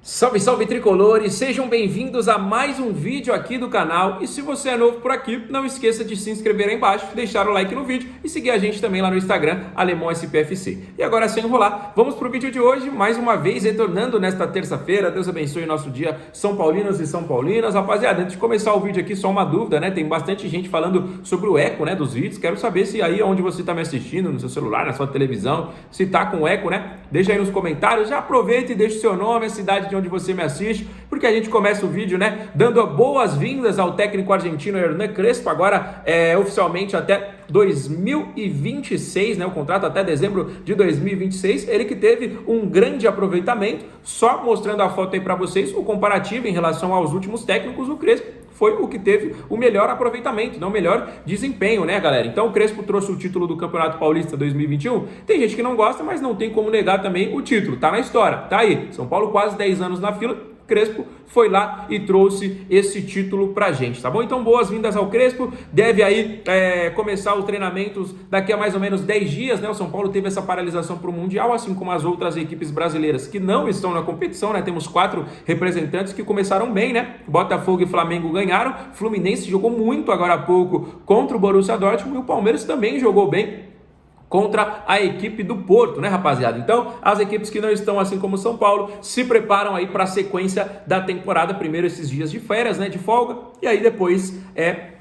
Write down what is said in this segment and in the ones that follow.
Salve, salve tricolores, sejam bem-vindos a mais um vídeo aqui do canal e se você é novo por aqui, não esqueça de se inscrever aí embaixo, deixar o like no vídeo e seguir a gente também lá no Instagram, AlemãoSPFC. E agora sem enrolar, vamos pro vídeo de hoje, mais uma vez retornando nesta terça-feira. Deus abençoe o nosso dia, São Paulinos e São Paulinas. Rapaziada, antes de começar o vídeo aqui, só uma dúvida, né? Tem bastante gente falando sobre o eco, né, dos vídeos. Quero saber se aí onde você tá me assistindo, no seu celular, na sua televisão, se tá com eco, né? Deixa aí nos comentários, já aproveita e deixa o seu nome, a cidade de onde você me assiste, porque a gente começa o vídeo, né, dando boas-vindas ao técnico argentino Hernan Crespo, agora oficialmente até 2026, né, o contrato até dezembro de 2026, ele que teve um grande aproveitamento, só mostrando a foto aí para vocês, o comparativo em relação aos últimos técnicos, o Crespo foi o que teve o melhor aproveitamento, não o melhor desempenho, né, galera? Então o Crespo trouxe o título do Campeonato Paulista 2021, tem gente que não gosta, mas não tem como negar também o título, tá na história, tá aí, São Paulo quase 10 anos na fila, Crespo foi lá e trouxe esse título pra gente, tá bom? Então boas-vindas ao Crespo, deve aí começar os treinamentos daqui a mais ou menos 10 dias, né? O São Paulo teve essa paralisação pro Mundial, assim como as outras equipes brasileiras que não estão na competição, né? Temos 4 representantes que começaram bem, né? Botafogo e Flamengo ganharam, Fluminense jogou muito agora há pouco contra o Borussia Dortmund e o Palmeiras também jogou bem contra a equipe do Porto, né, rapaziada? Então, as equipes que não estão assim como São Paulo se preparam aí para a sequência da temporada, primeiro esses dias de férias, né, de folga, e aí depois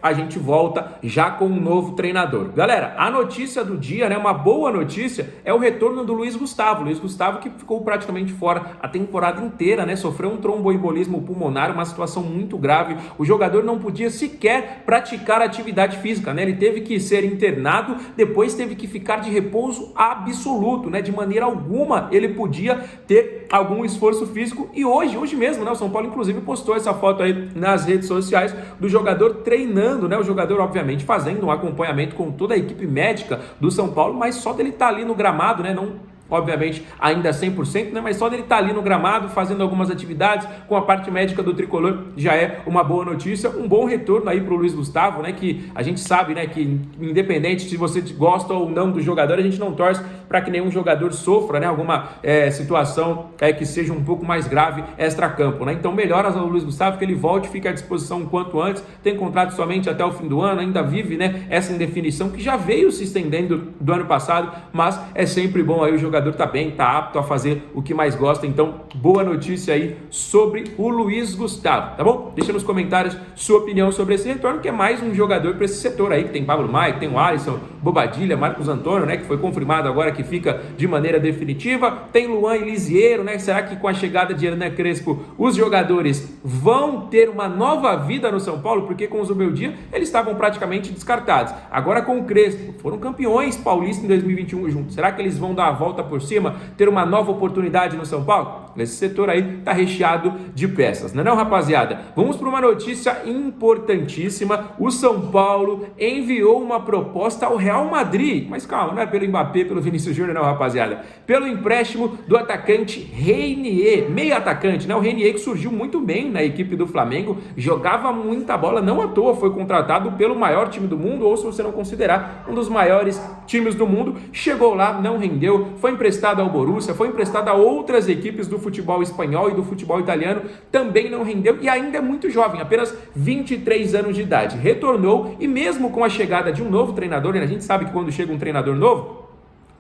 a gente volta já com um novo treinador. Galera, a notícia do dia, né, uma boa notícia, é o retorno do Luiz Gustavo. Luiz Gustavo que ficou praticamente fora a temporada inteira, né, sofreu um tromboembolismo pulmonar, uma situação muito grave. O jogador não podia sequer praticar atividade física, né, ele teve que ser internado, depois teve que ficar de repouso absoluto, né, de maneira alguma ele podia ter algum esforço físico e hoje mesmo, né, o São Paulo inclusive postou essa foto aí nas redes sociais do jogador treinando, né, o jogador obviamente fazendo um acompanhamento com toda a equipe médica do São Paulo, mas só dele estar ali no gramado, né, não obviamente ainda 100%, né? Mas só dele estar ali no gramado, fazendo algumas atividades com a parte médica do tricolor, já é uma boa notícia, um bom retorno aí para o Luiz Gustavo, né? Que a gente sabe, né? Que independente se você gosta ou não do jogador, a gente não torce para que nenhum jogador sofra, né? Alguma situação que seja um pouco mais grave extra-campo, né? Então melhoras ao Luiz Gustavo, que ele volte, fique à disposição o quanto antes, tem contrato somente até o fim do ano, ainda vive, né? Essa indefinição que já veio se estendendo do ano passado, mas é sempre bom aí o jogador tá bem, tá apto a fazer o que mais gosta, então boa notícia aí sobre o Luiz Gustavo, tá bom? Deixa nos comentários sua opinião sobre esse retorno, que é mais um jogador para esse setor aí, que tem Pablo Maia, tem o Alisson, Bobadilha, Marcos Antônio, né, que foi confirmado agora que fica de maneira definitiva, tem Luan e Lisiero, né, será que com a chegada de Hernan Crespo os jogadores vão ter uma nova vida no São Paulo? Porque com o Zubeldia eles estavam praticamente descartados, agora com o Crespo, foram campeões paulistas em 2021 juntos, será que eles vão dar a volta por cima, ter uma nova oportunidade no São Paulo? Esse setor aí tá recheado de peças, não, rapaziada? Vamos para uma notícia importantíssima. O São Paulo enviou uma proposta ao Real Madrid, mas calma, não é pelo Mbappé, pelo Vinícius Júnior não, rapaziada, pelo empréstimo do atacante Renier, meio atacante, né? O Renier que surgiu muito bem na equipe do Flamengo, jogava muita bola, não à toa foi contratado pelo maior time do mundo, ou se você não considerar, um dos maiores times do mundo, chegou lá, não rendeu, foi emprestado ao Borussia, foi emprestado a outras equipes do futebol espanhol e do futebol italiano, também não rendeu e ainda é muito jovem, apenas 23 anos de idade. Retornou e mesmo com a chegada de um novo treinador, a gente sabe que quando chega um treinador novo,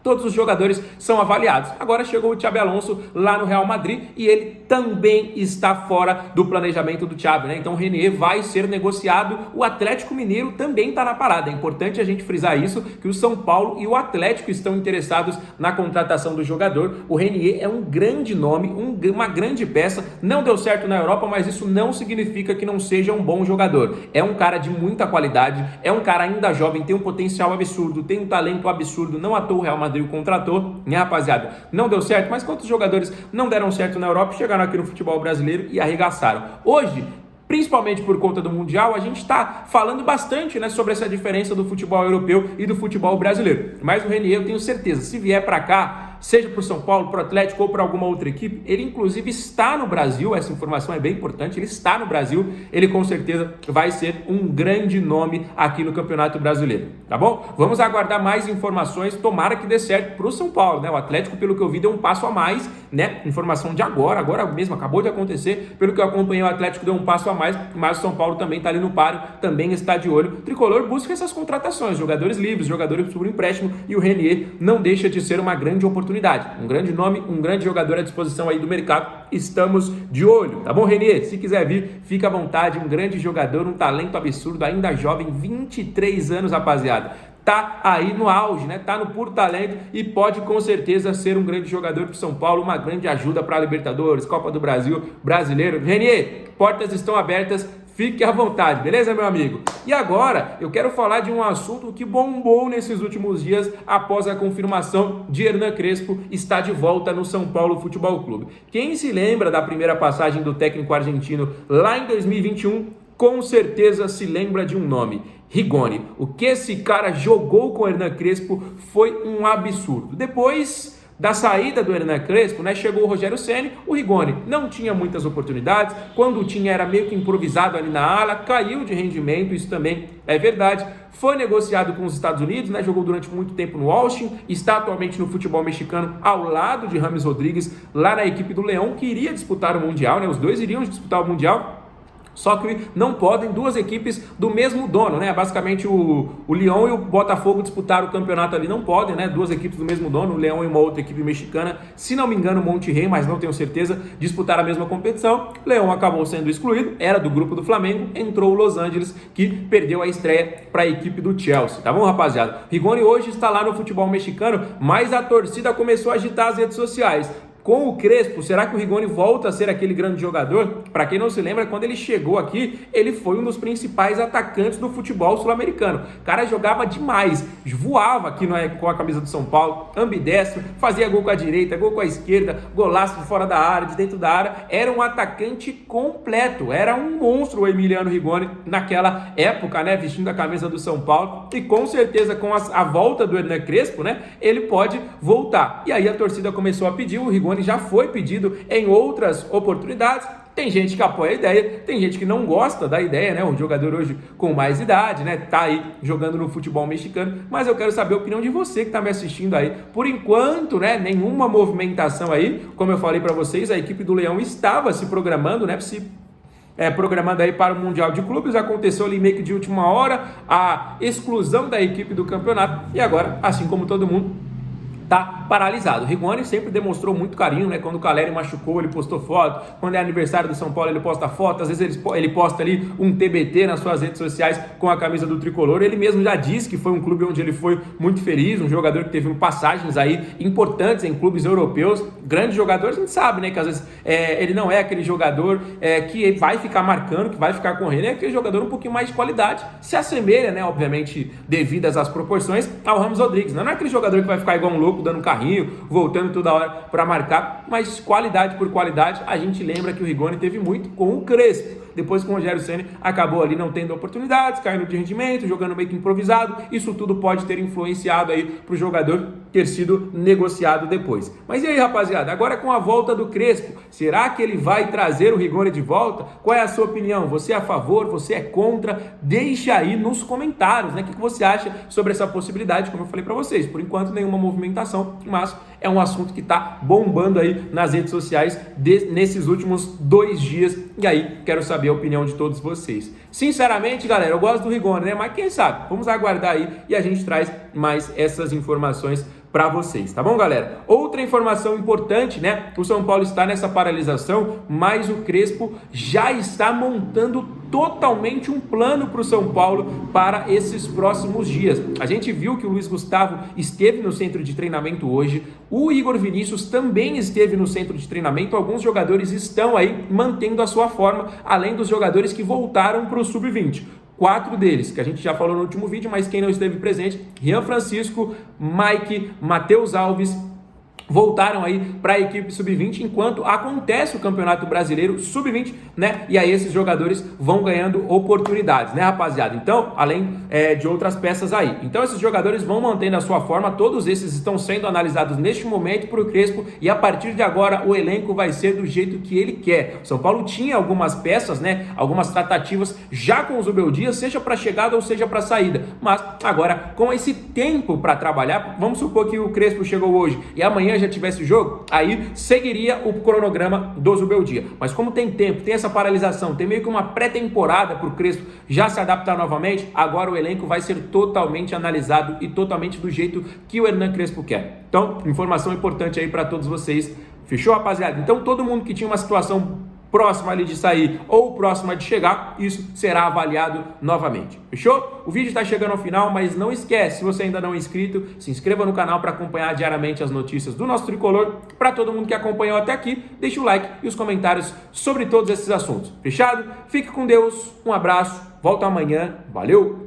todos os jogadores são avaliados. Agora chegou o Xabi Alonso lá no Real Madrid e ele também está fora do planejamento do Xabi, né? Então o Renier vai ser negociado, o Atlético Mineiro também está na parada. É importante a gente frisar isso, que o São Paulo e o Atlético estão interessados na contratação do jogador. O Renier é um grande nome, uma grande peça, não deu certo na Europa, mas isso não significa que não seja um bom jogador. É um cara de muita qualidade, é um cara ainda jovem, tem um potencial absurdo, tem um talento absurdo, não à toa o Real Madrid o contratou, né, rapaziada? Não deu certo, mas quantos jogadores não deram certo na Europa, chegaram aqui no futebol brasileiro e arregaçaram? Hoje, principalmente por conta do Mundial, a gente está falando bastante, né, sobre essa diferença do futebol europeu e do futebol brasileiro. Mas o Renier, eu tenho certeza, se vier para cá, seja para o São Paulo, para o Atlético ou para alguma outra equipe, ele inclusive está no Brasil, essa informação é bem importante, ele está no Brasil, ele com certeza vai ser um grande nome aqui no Campeonato Brasileiro, tá bom? Vamos aguardar mais informações, tomara que dê certo para o São Paulo, né? O Atlético, pelo que eu vi, deu um passo a mais, né? Informação de agora mesmo, acabou de acontecer, pelo que eu acompanhei, o Atlético deu um passo a mais, mas o São Paulo também está ali no páreo, também está de olho. O Tricolor busca essas contratações, jogadores livres, jogadores por empréstimo, e o Renier não deixa de ser uma grande oportunidade, um grande nome, um grande jogador à disposição aí do mercado, estamos de olho, tá bom, Renier? Se quiser vir, fica à vontade, um grande jogador, um talento absurdo, ainda jovem, 23 anos, rapaziada. Tá aí no auge, né? Tá no puro talento e pode com certeza ser um grande jogador para São Paulo, uma grande ajuda para a Libertadores, Copa do Brasil, Brasileiro. Renier, portas estão abertas, fique à vontade, beleza, meu amigo? E agora eu quero falar de um assunto que bombou nesses últimos dias após a confirmação de Hernan Crespo estar de volta no São Paulo Futebol Clube. Quem se lembra da primeira passagem do técnico argentino lá em 2021, com certeza se lembra de um nome: Rigoni. O que esse cara jogou com o Hernan Crespo foi um absurdo. Depois da saída do Hernan Crespo, né, chegou o Rogério Ceni. O Rigoni não tinha muitas oportunidades, quando tinha era meio que improvisado ali na ala, caiu de rendimento, isso também é verdade. Foi negociado com os Estados Unidos, né, jogou durante muito tempo no Austin, está atualmente no futebol mexicano ao lado de James Rodrigues, lá na equipe do Leão, que iria disputar o Mundial, né, os dois iriam disputar o Mundial. Só que não podem duas equipes do mesmo dono, né? Basicamente o Leão e o Botafogo disputaram o campeonato ali, não podem, né? Duas equipes do mesmo dono, o Leão e uma outra equipe mexicana, se não me engano, o Monterrey, mas não tenho certeza, disputaram a mesma competição. O Leão acabou sendo excluído, era do grupo do Flamengo, entrou o Los Angeles, que perdeu a estreia para a equipe do Chelsea, tá bom, rapaziada? Rigoni hoje está lá no futebol mexicano, mas a torcida começou a agitar as redes sociais. Com o Crespo, será que o Rigoni volta a ser aquele grande jogador? Para quem não se lembra, quando ele chegou aqui, ele foi um dos principais atacantes do futebol sul-americano. O cara jogava demais, voava aqui com a camisa do São Paulo, ambidestro, fazia gol com a direita, gol com a esquerda, golaço de fora da área, de dentro da área. Era um atacante completo, era um monstro o Emiliano Rigoni naquela época, né, vestindo a camisa do São Paulo. E com certeza, com a volta do Hernan Crespo, né, ele pode voltar. E aí a torcida começou a pedir, o Rigoni já foi pedido em outras oportunidades. Tem gente que apoia a ideia, tem gente que não gosta da ideia, né? O jogador hoje com mais idade, né? Tá aí jogando no futebol mexicano, mas eu quero saber a opinião de você que tá me assistindo aí. Por enquanto, né? Nenhuma movimentação aí, como eu falei para vocês, a equipe do Leão estava se programando, né? Programando aí para o Mundial de Clubes, aconteceu ali meio que de última hora a exclusão da equipe do campeonato e agora, assim como todo mundo, tá paralisado. O Rigoni sempre demonstrou muito carinho, né? Quando o Caleri machucou, ele postou foto. Quando é aniversário do São Paulo, ele posta foto. Às vezes ele posta ali um TBT nas suas redes sociais com a camisa do Tricolor. Ele mesmo já disse que foi um clube onde ele foi muito feliz, um jogador que teve passagens aí importantes em clubes europeus. Grandes jogadores, a gente sabe, né? Que às vezes ele não é aquele jogador que vai ficar marcando, que vai ficar correndo. É aquele jogador um pouquinho mais de qualidade. Se assemelha, né? Obviamente, devidas às proporções, ao James Rodrigues. Não é aquele jogador que vai ficar igual um louco, dando carrinho, voltando toda hora para marcar, mas qualidade por qualidade, a gente lembra que o Rigoni teve muito com o Crespo. Depois com o Rogério Ceni acabou ali não tendo oportunidades, caindo de rendimento, jogando meio que improvisado. Isso tudo pode ter influenciado aí para o jogador ter sido negociado depois. Mas e aí, rapaziada, agora com a volta do Crespo, será que ele vai trazer o Rigoni de volta? Qual é a sua opinião? Você é a favor? Você é contra? Deixa aí nos comentários, né? O que você acha sobre essa possibilidade? Como eu falei para vocês, por enquanto nenhuma movimentação, mas é um assunto que está bombando aí nas redes sociais nesses últimos 2 dias. E aí, quero saber a opinião de todos vocês. Sinceramente, galera, eu gosto do Rigoni, né? Mas quem sabe? Vamos aguardar aí e a gente traz mais essas informações para vocês, tá bom, galera? Outra informação importante, né? O São Paulo está nessa paralisação, mas o Crespo já está montando totalmente um plano para o São Paulo para esses próximos dias. A gente viu que o Luiz Gustavo esteve no centro de treinamento hoje, o Igor Vinícius também esteve no centro de treinamento, alguns jogadores estão aí mantendo a sua forma, além dos jogadores que voltaram para o Sub-20. 4 deles, que a gente já falou no último vídeo, mas quem não esteve presente: Rian Francisco, Mike, Matheus Alves, voltaram aí para a equipe sub-20, enquanto acontece o Campeonato Brasileiro sub-20, né? E aí esses jogadores vão ganhando oportunidades, né, rapaziada? Então, além de outras peças aí. Então, esses jogadores vão mantendo a sua forma, todos esses estão sendo analisados neste momento por Crespo, e a partir de agora o elenco vai ser do jeito que ele quer. O São Paulo tinha algumas peças, né? Algumas tratativas já com o Zubel Dias, seja para chegada ou seja para saída. Mas agora, com esse tempo para trabalhar, vamos supor que o Crespo chegou hoje e amanhã já tivesse jogo, aí seguiria o cronograma do Zubel Dias. Mas como tem tempo, tem essa paralisação, tem meio que uma pré-temporada para o Crespo já se adaptar novamente, agora o elenco vai ser totalmente analisado e totalmente do jeito que o Hernan Crespo quer. Então, informação importante aí para todos vocês. Fechou, rapaziada? Então, todo mundo que tinha uma situação próxima ali de sair ou próxima de chegar, isso será avaliado novamente. Fechou? O vídeo está chegando ao final, mas não esquece, se você ainda não é inscrito, se inscreva no canal para acompanhar diariamente as notícias do nosso tricolor. Para todo mundo que acompanhou até aqui, deixa o like e os comentários sobre todos esses assuntos. Fechado? Fique com Deus, um abraço, volto amanhã, valeu!